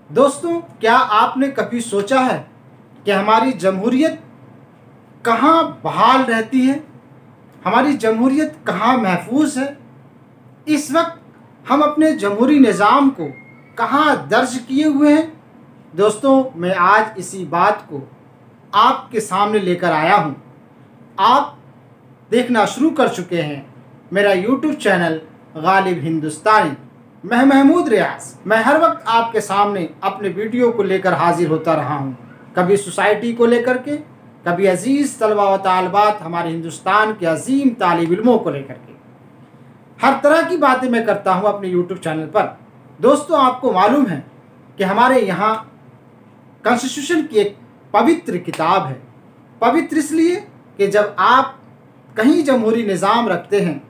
दोस्तों, क्या आपने कभी सोचा है कि हमारी जमहूरियत कहाँ बहाल रहती है? हमारी जमहूरियत कहाँ महफूज है? इस वक्त हम अपने जमहूरी निज़ाम को कहाँ दर्ज किए हुए हैं? दोस्तों, मैं आज इसी बात को आपके सामने लेकर आया हूँ। आप देखना शुरू कर चुके हैं मेरा यूट्यूब चैनल गालिब हिंदुस्तानी। मैं महमूद रियाज। मैं हर वक्त आपके सामने अपने वीडियो को लेकर हाजिर होता रहा हूँ, कभी सोसाइटी को लेकर के, कभी अजीज़ तलबा व तालिबात हमारे हिंदुस्तान के अजीम तालिब इल्मों को लेकर के। हर तरह की बातें मैं करता हूँ अपने यूट्यूब चैनल पर। दोस्तों, आपको मालूम है कि हमारे यहाँ कॉन्स्टिट्यूशन की एक पवित्र किताब है। पवित्र इसलिए कि जब आप कहीं जमहूरी निज़ाम रखते हैं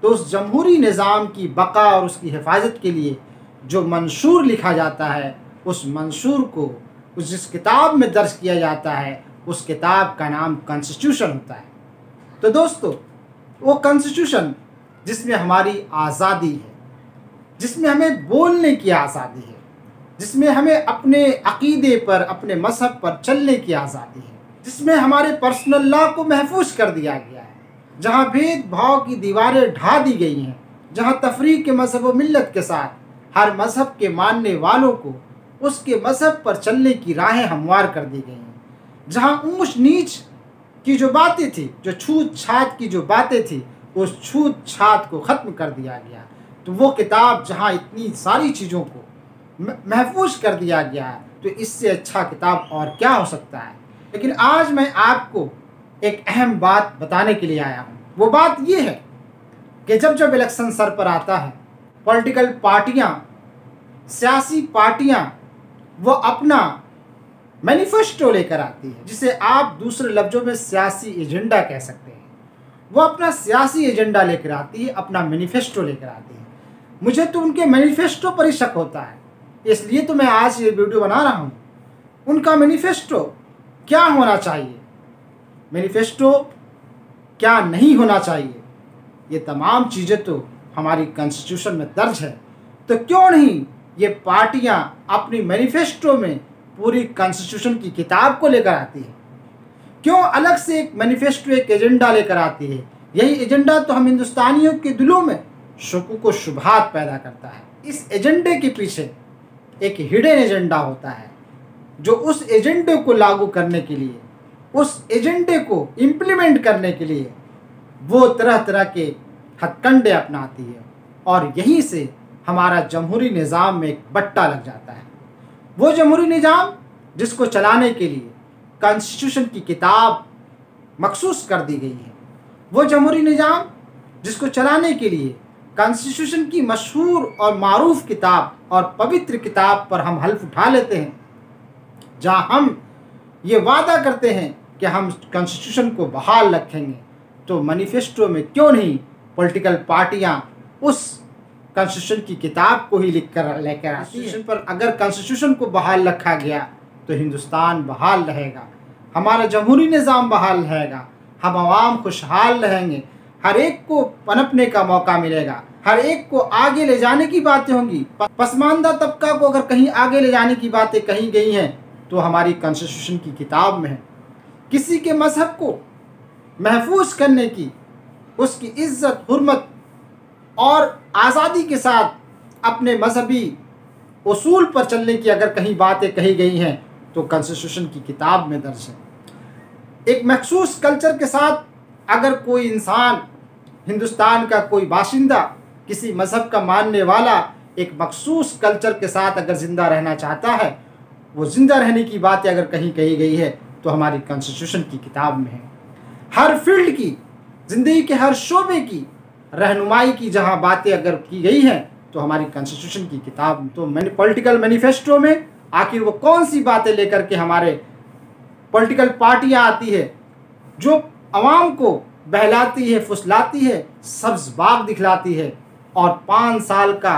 तो उस जमहूरी निज़ाम की बका और उसकी हिफाजत के लिए जो मंशूर लिखा जाता है, उस मंशूर को उस जिस किताब में दर्ज किया जाता है, उस किताब का नाम कॉन्स्टिट्यूशन होता है। तो दोस्तों, वो कॉन्स्टिट्यूशन जिसमें हमारी आज़ादी है, जिसमें हमें बोलने की आज़ादी है, जिसमें हमें अपने अक़ीदे पर, अपने मज़हब पर चलने की आज़ादी है, जिसमें हमारे पर्सनल लॉ को महफूज कर दिया गया है, जहाँ भेदभाव की दीवारें ढा दी गई हैं, जहाँ तफरीक के मज़हब व मिल्लत के साथ हर मज़हब के मानने वालों को उसके मज़हब पर चलने की राहें हमवार कर दी गई हैं, जहाँ ऊंच नीच की जो बातें थी, जो छूत छात की जो बातें थी, उस छूत छात को ख़त्म कर दिया गया। तो वो किताब जहाँ इतनी सारी चीज़ों को महफूज कर दिया गया है, तो इससे अच्छा किताब और क्या हो सकता है। लेकिन आज मैं आपको एक अहम बात बताने के लिए आया हूँ। वो बात ये है कि जब इलेक्शन सर पर आता है, पॉलिटिकल पार्टियाँ, सियासी पार्टियाँ वो अपना मैनिफेस्टो लेकर आती है, जिसे आप दूसरे लफ्ज़ों में सियासी एजेंडा कह सकते हैं। वो अपना सियासी एजेंडा लेकर आती है, अपना मैनिफेस्टो लेकर आती है। मुझे तो उनके मैनिफेस्टो पर ही शक होता है, इसलिए तो मैं आज ये वीडियो बना रहा हूँ। उनका मैनिफेस्टो क्या होना चाहिए, मैनिफेस्टो क्या नहीं होना चाहिए, ये तमाम चीज़ें तो हमारी कॉन्स्टिट्यूशन में दर्ज है। तो क्यों नहीं ये पार्टियां अपनी मैनिफेस्टो में पूरी कॉन्स्टिट्यूशन की किताब को लेकर आती है? क्यों अलग से एक मैनिफेस्टो, एक एजेंडा लेकर आती है? यही एजेंडा तो हम हिंदुस्तानियों के दिलों में शुकूक व शुबहात पैदा करता है। इस एजेंडे के पीछे एक हिडन एजेंडा होता है, जो उस एजेंडे को लागू करने के लिए, उस एजेंडे को इम्प्लीमेंट करने के लिए वो तरह तरह के हथकंडे अपनाती है, और यहीं से हमारा जमहूरी निज़ाम में एक बट्टा लग जाता है। वो जमहूरी निज़ाम जिसको चलाने के लिए कॉन्स्टिट्यूशन की किताब मखसूस कर दी गई है, वो जमहूरी निज़ाम जिसको चलाने के लिए कॉन्स्टिट्यूशन की मशहूर और मारूफ किताब और पवित्र किताब पर हम हल्फ उठा लेते हैं, जहाँ हम ये वादा करते हैं कि हम कॉन्स्टिट्यूशन को बहाल रखेंगे। तो मैनिफेस्टो में क्यों नहीं पॉलिटिकल पार्टियां उस कॉन्स्टिट्यूशन की किताब को ही लिख कर लेकर आती हैं। पर अगर कॉन्स्टिट्यूशन को बहाल रखा गया तो हिंदुस्तान बहाल रहेगा, हमारा जमहूरी निज़ाम बहाल रहेगा, हम आवाम खुशहाल रहेंगे, हर एक को पनपने का मौका मिलेगा, हर एक को आगे ले जाने की बातें होंगी। पसमानदा तबका को अगर कहीं आगे ले जाने की बातें कही गई हैं तो हमारी कॉन्स्टिट्यूशन की किताब में है। किसी के मज़हब को महफूज करने की, उसकी इज़्ज़त, हुर्मत और आज़ादी के साथ अपने मजहबी उसूल पर चलने की अगर कहीं बातें कही गई हैं तो कॉन्स्टिट्यूशन की किताब में दर्ज है। एक मखसूस कल्चर के साथ अगर कोई इंसान, हिंदुस्तान का कोई बाशिंदा, किसी मज़हब का मानने वाला एक मखसूस कल्चर के साथ अगर ज़िंदा रहना चाहता है, वो ज़िंदा रहने की बातें अगर कहीं कही गई है तो हमारी कॉन्स्टिट्यूशन की किताब में है। हर फील्ड की, ज़िंदगी के हर शोबे की रहनुमाई की जहाँ बातें अगर की गई हैं तो हमारी कॉन्स्टिट्यूशन की किताब में। तो मैंने पॉलिटिकल मैनिफेस्टो में आखिर वो कौन सी बातें लेकर के हमारे पॉलिटिकल पार्टियाँ आती है जो आवाम को बहलाती है, फुसलाती है, सब्ज़ बाग दिखलाती है, और 5 साल का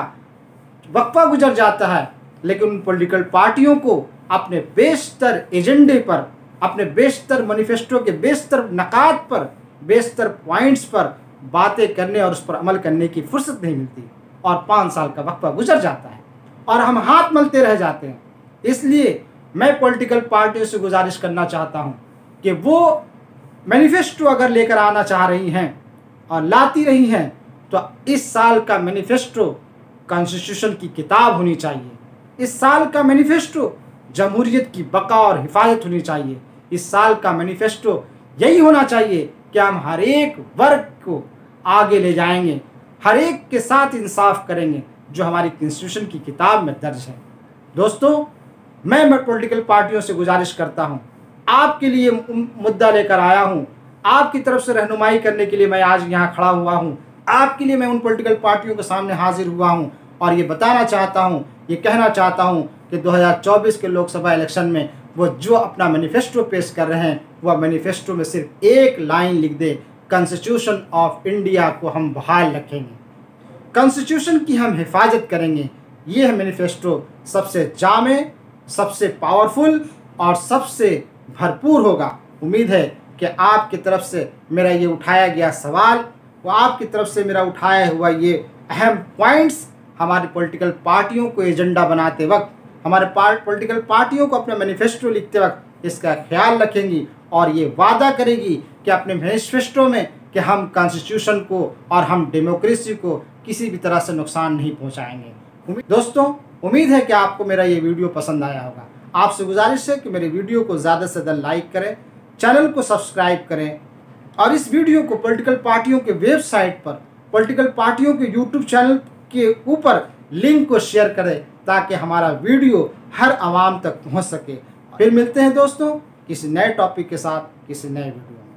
वक्फा गुजर जाता है, लेकिन उन पॉलिटिकल पार्टियों को अपने बेशतर एजेंडे पर, अपने बेशतर मैनिफेस्टो के बेशतर नकात पर, बेशतर पॉइंट्स पर बातें करने और उस पर अमल करने की फुर्सत नहीं मिलती, और 5 साल का वक्फा गुजर जाता है और हम हाथ मलते रह जाते हैं। इसलिए मैं पॉलिटिकल पार्टियों से गुजारिश करना चाहता हूं कि वो मैनिफेस्टो अगर लेकर आना चाह रही हैं और लाती रही हैं तो इस साल का मैनिफेस्टो कॉन्स्टिट्यूशन की किताब होनी चाहिए। इस साल का मैनिफेस्टो जमहूरियत की बका और हिफाजत होनी चाहिए। इस साल का मैनिफेस्टो यही होना चाहिए कि हम हर एक वर्ग को आगे ले जाएंगे, हर एक के साथ इंसाफ करेंगे जो हमारी कॉन्स्टिट्यूशन की किताब में दर्ज है। दोस्तों, मैं पॉलिटिकल पार्टियों से गुजारिश करता हूं, आपके लिए मुद्दा लेकर आया हूं, आपकी तरफ से रहनुमाई करने के लिए मैं आज यहां खड़ा हुआ हूं। आपके लिए मैं उन पॉलिटिकल पार्टियों के सामने हाजिर हुआ हूं और ये बताना चाहता हूं, ये कहना चाहता हूं कि 2024 के लोकसभा इलेक्शन में वो जो अपना मैनिफेस्टो पेश कर रहे हैं वह मैनिफेस्टो में सिर्फ एक लाइन लिख दे, कॉन्स्टिट्यूशन ऑफ इंडिया को हम बहाल रखेंगे, कॉन्स्टिट्यूशन की हम हिफाजत करेंगे। ये है मैनिफेस्टो सबसे जामे, सबसे पावरफुल और सबसे भरपूर होगा। उम्मीद है कि आपकी तरफ से मेरा ये उठाया गया सवाल व आपकी तरफ से मेरा उठाया हुआ ये अहम पॉइंट्स हमारी पॉलिटिकल पार्टियों को एजेंडा बनाते वक्त, हमारे पॉलिटिकल पार्टियों को अपना मैनिफेस्टो लिखते वक्त इसका ख्याल रखेंगी और ये वादा करेगी कि अपने मैनिफेस्टो में कि हम कॉन्स्टिट्यूशन को और हम डेमोक्रेसी को किसी भी तरह से नुकसान नहीं पहुंचाएंगे। दोस्तों, उम्मीद है कि आपको मेरा ये वीडियो पसंद आया होगा। आपसे गुजारिश है कि मेरे वीडियो को ज़्यादा से ज़्यादा लाइक करें, चैनल को सब्सक्राइब करें और इस वीडियो को पॉलिटिकल पार्टियों के वेबसाइट पर, पॉलिटिकल पार्टियों के यूट्यूब चैनल के ऊपर लिंक को शेयर करें ताकि हमारा वीडियो हर आवाम तक पहुंच सके। फिर मिलते हैं दोस्तों किसी नए टॉपिक के साथ, किसी नए वीडियो में।